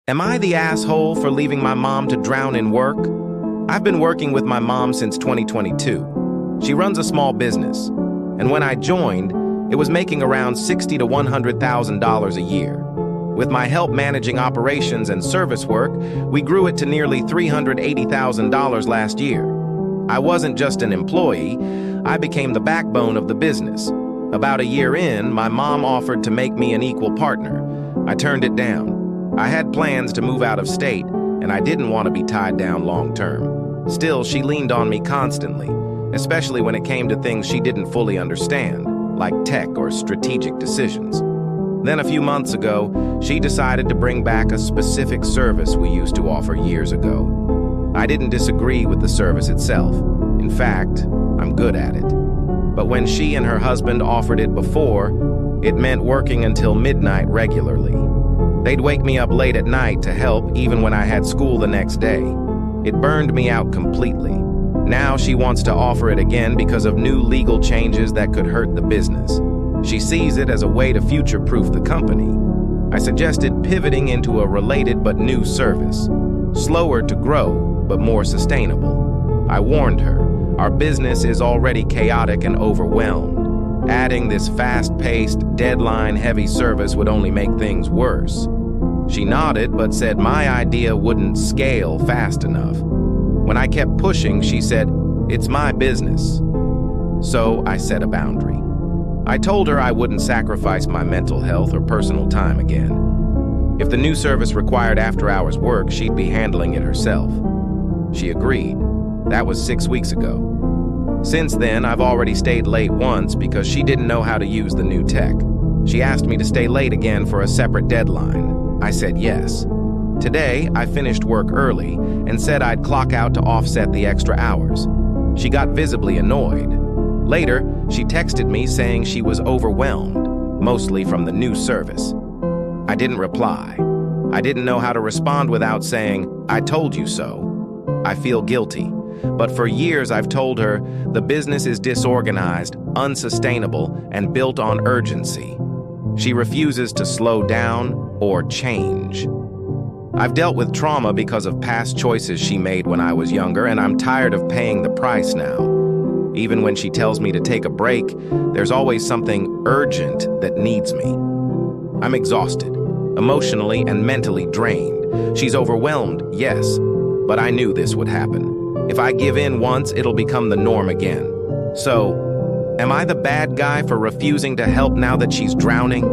Am I the asshole for leaving my mom to drown in work? I've been working with my mom since 2022. She runs a small business, and when I joined, it was making around $60,000 to $100,000 a year. With my help managing operations and service work, we grew it to nearly $380,000 last year. I wasn't just an employee, I became the backbone of the business. About a year in, my mom offered to make me an equal partner. I turned it down. I had plans to move out of state, and I didn't want to be tied down long term. Still, she leaned on me constantly, especially when it came to things she didn't fully understand, like tech or strategic decisions. Then a few months ago, she decided to bring back a specific service we used to offer years ago. I didn't disagree with the service itself. In fact, I'm good at it. But when she and her husband offered it before, it meant working until midnight regularly. They'd wake me up late at night to help, even when I had school the next day. It burned me out completely. Now she wants to offer it again because of new legal changes that could hurt the business. She sees it as a way to future-proof the company. I suggested pivoting into a related but new service. Slower to grow, but more sustainable. I warned her, our business is already chaotic and overwhelmed. Adding this fast-paced, deadline-heavy service would only make things worse. She nodded, but said my idea wouldn't scale fast enough. When I kept pushing, she said, "It's my business." So I set a boundary. I told her I wouldn't sacrifice my mental health or personal time again. If the new service required after-hours work, she'd be handling it herself. She agreed. That was 6 weeks ago. Since then, I've already stayed late once because she didn't know how to use the new tech. She asked me to stay late again for a separate deadline. I said yes. Today, I finished work early and said I'd clock out to offset the extra hours. She got visibly annoyed. Later, she texted me saying she was overwhelmed, mostly from the new service. I didn't reply. I didn't know how to respond without saying, "I told you so." I feel guilty. But for years I've told her the business is disorganized, unsustainable, and built on urgency. She refuses to slow down or change. I've dealt with trauma because of past choices she made when I was younger, and I'm tired of paying the price now. Even when she tells me to take a break, there's always something urgent that needs me. I'm exhausted, emotionally and mentally drained. She's overwhelmed, yes, but I knew this would happen. If I give in once, it'll become the norm again. So, am I the bad guy for refusing to help now that she's drowning?